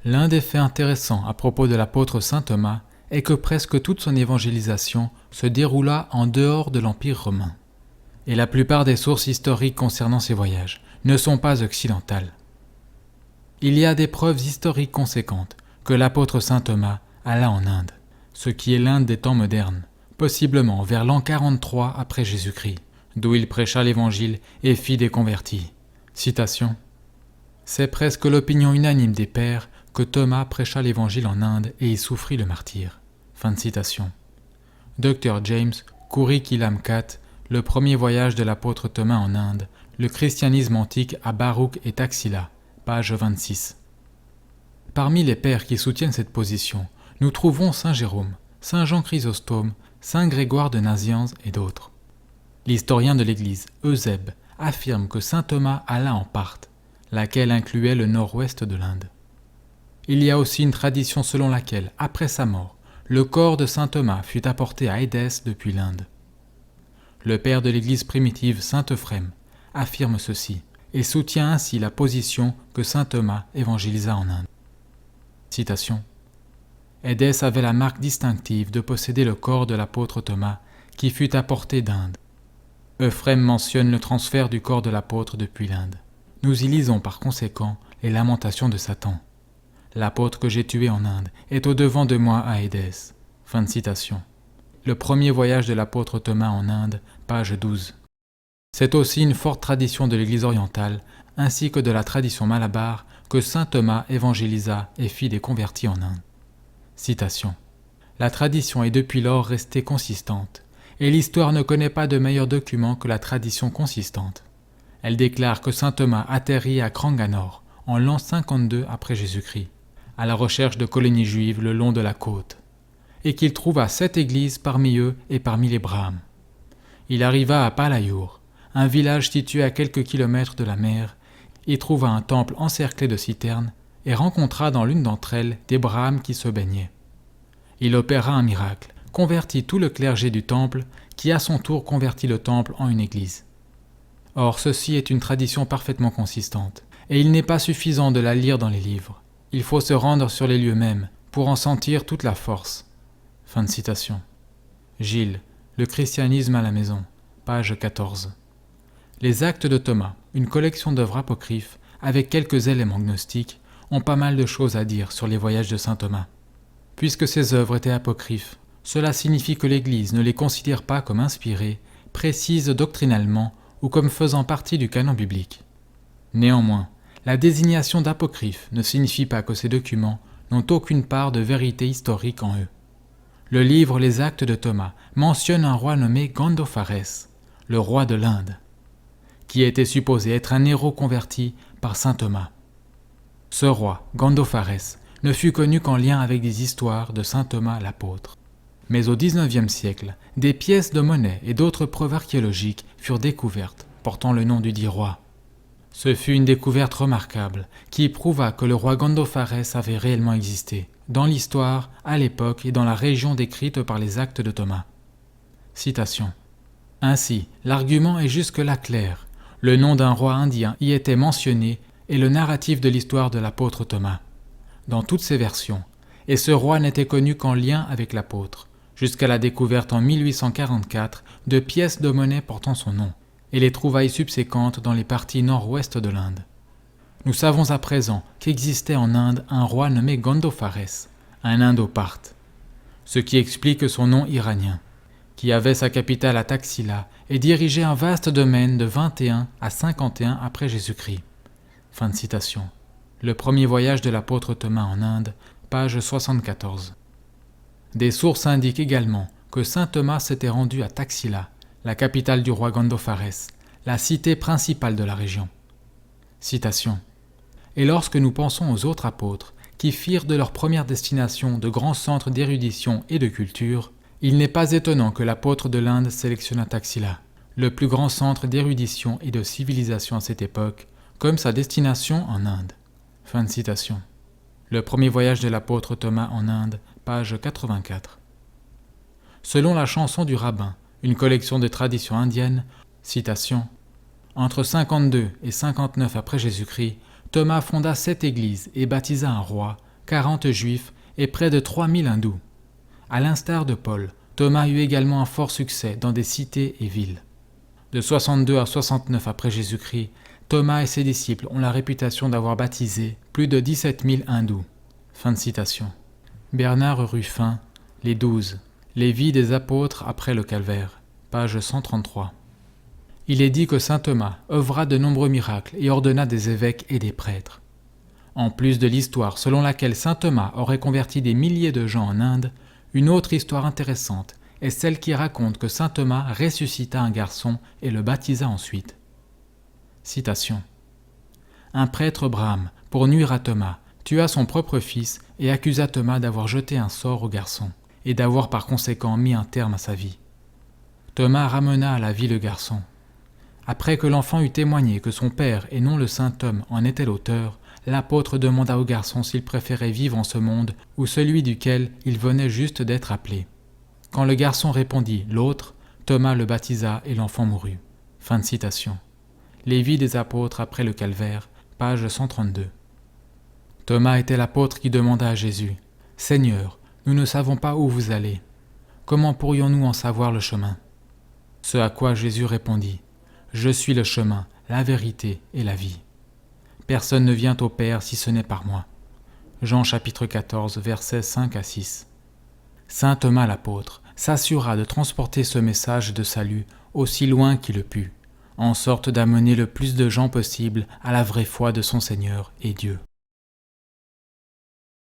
L'un des faits intéressants à propos de l'apôtre saint Thomas est que presque toute son évangélisation se déroula en dehors de l'Empire romain. Et la plupart des sources historiques concernant ses voyages ne sont pas occidentales. Il y a des preuves historiques conséquentes que l'apôtre saint Thomas alla en Inde, ce qui est l'Inde des temps modernes, possiblement vers l'an 43 après Jésus-Christ, d'où il prêcha l'évangile et fit des convertis. Citation. C'est presque l'opinion unanime des pères que Thomas prêcha l'évangile en Inde et y souffrit le martyre. Fin de citation. Dr. James Kurikilamkat, Le premier voyage de l'apôtre Thomas en Inde, le christianisme antique à Baruch et Taxila, page 26. Parmi les pères qui soutiennent cette position, nous trouvons saint Jérôme, saint Jean Chrysostome, saint Grégoire de Nazianze et d'autres. L'historien de l'Église, Eusèbe, affirme que saint Thomas alla en Parthe, laquelle incluait le nord-ouest de l'Inde. Il y a aussi une tradition selon laquelle, après sa mort, le corps de saint Thomas fut apporté à Édesse depuis l'Inde. Le père de l'Église primitive, saint Euphrème, affirme ceci et soutient ainsi la position que saint Thomas évangélisa en Inde. Citation. Édesse avait la marque distinctive de posséder le corps de l'apôtre Thomas qui fut apporté d'Inde. Euphrème mentionne le transfert du corps de l'apôtre depuis l'Inde. Nous y lisons par conséquent les lamentations de Satan. L'apôtre que j'ai tué en Inde est au-devant de moi à Édesse. Fin de citation. Le premier voyage de l'apôtre Thomas en Inde, page 12. C'est aussi une forte tradition de l'Église orientale, ainsi que de la tradition malabare, que saint Thomas évangélisa et fit des convertis en Inde. Citation. La tradition est depuis lors restée consistante, et l'histoire ne connaît pas de meilleur document que la tradition consistante. Elle déclare que saint Thomas atterrit à Kranganor en l'an 52 après Jésus-Christ, à la recherche de colonies juives le long de la côte, et qu'il trouva 7 églises parmi eux et parmi les Brahmes. Il arriva à Palayur, un village situé à quelques kilomètres de la mer, y trouva un temple encerclé de citernes et rencontra dans l'une d'entre elles des Brahmes qui se baignaient. Il opéra un miracle, convertit tout le clergé du temple, qui à son tour convertit le temple en une église. Or, ceci est une tradition parfaitement consistante, et il n'est pas suffisant de la lire dans les livres. Il faut se rendre sur les lieux mêmes pour en sentir toute la force. Fin de citation. Gilles, Le christianisme à la maison, page 14. Les Actes de Thomas, une collection d'œuvres apocryphes avec quelques éléments gnostiques, ont pas mal de choses à dire sur les voyages de saint Thomas. Puisque ces œuvres étaient apocryphes, cela signifie que l'Église ne les considère pas comme inspirées, précises doctrinalement ou comme faisant partie du canon biblique. Néanmoins, la désignation d'apocryphe ne signifie pas que ces documents n'ont aucune part de vérité historique en eux. Le livre Les Actes de Thomas mentionne un roi nommé Gandopharès, le roi de l'Inde, qui était supposé être un héros converti par saint Thomas. Ce roi, Gandopharès, ne fut connu qu'en lien avec des histoires de saint Thomas l'apôtre. Mais au XIXe siècle, des pièces de monnaie et d'autres preuves archéologiques furent découvertes, portant le nom du dit roi. Ce fut une découverte remarquable qui prouva que le roi Gandopharès avait réellement existé, dans l'histoire, à l'époque et dans la région décrite par les Actes de Thomas. Citation. Ainsi, l'argument est jusque-là clair. Le nom d'un roi indien y était mentionné et le narratif de l'histoire de l'apôtre Thomas, dans toutes ses versions, et ce roi n'était connu qu'en lien avec l'apôtre, jusqu'à la découverte en 1844 de pièces de monnaie portant son nom, et les trouvailles subséquentes dans les parties nord-ouest de l'Inde. Nous savons à présent qu'existait en Inde un roi nommé Gandopharès, un Indo-Parthe, ce qui explique son nom iranien, qui avait sa capitale à Taxila et dirigeait un vaste domaine de 21 à 51 après Jésus-Christ. Fin de citation. Le premier voyage de l'apôtre Thomas en Inde, page 74. Des sources indiquent également que saint Thomas s'était rendu à Taxila, la capitale du roi Gandopharès, la cité principale de la région. Citation. Et lorsque nous pensons aux autres apôtres, qui firent de leur première destination de grands centres d'érudition et de culture, il n'est pas étonnant que l'apôtre de l'Inde sélectionnât Taxila, le plus grand centre d'érudition et de civilisation à cette époque, comme sa destination en Inde. Fin de citation. Le premier voyage de l'apôtre Thomas en Inde, page 84. Selon la chanson du rabbin, une collection de traditions indiennes, citation, entre 52 et 59 après Jésus-Christ, Thomas fonda 7 églises et baptisa un roi, 40 juifs et près de 3000 hindous. À l'instar de Paul, Thomas eut également un fort succès dans des cités et villes. De 62 à 69 après Jésus-Christ, Thomas et ses disciples ont la réputation d'avoir baptisé plus de 17 000 hindous. Fin de citation. Bernard Ruffin, Les 12, les vies des apôtres après le calvaire, page 133. Il est dit que saint Thomas œuvra de nombreux miracles et ordonna des évêques et des prêtres. En plus de l'histoire selon laquelle saint Thomas aurait converti des milliers de gens en Inde, une autre histoire intéressante est celle qui raconte que saint Thomas ressuscita un garçon et le baptisa ensuite. Citation. Un prêtre brahme, pour nuire à Thomas, tua son propre fils et accusa Thomas d'avoir jeté un sort au garçon et d'avoir par conséquent mis un terme à sa vie. Thomas ramena à la vie le garçon. Après que l'enfant eut témoigné que son père et non le saint homme en était l'auteur, l'apôtre demanda au garçon s'il préférait vivre en ce monde ou celui duquel il venait juste d'être appelé. Quand le garçon répondit « l'autre », Thomas le baptisa et l'enfant mourut. Fin de citation. Les vies des apôtres après le calvaire, page 132. Thomas était l'apôtre qui demanda à Jésus « Seigneur, nous ne savons pas où vous allez. Comment pourrions-nous en savoir le chemin ?» Ce à quoi Jésus répondit « Je suis le chemin, la vérité et la vie. Personne ne vient au Père si ce n'est par moi. » Jean chapitre 14, versets 5 à 6. Saint Thomas l'apôtre s'assura de transporter ce message de salut aussi loin qu'il le put, en sorte d'amener le plus de gens possible à la vraie foi de son Seigneur et Dieu.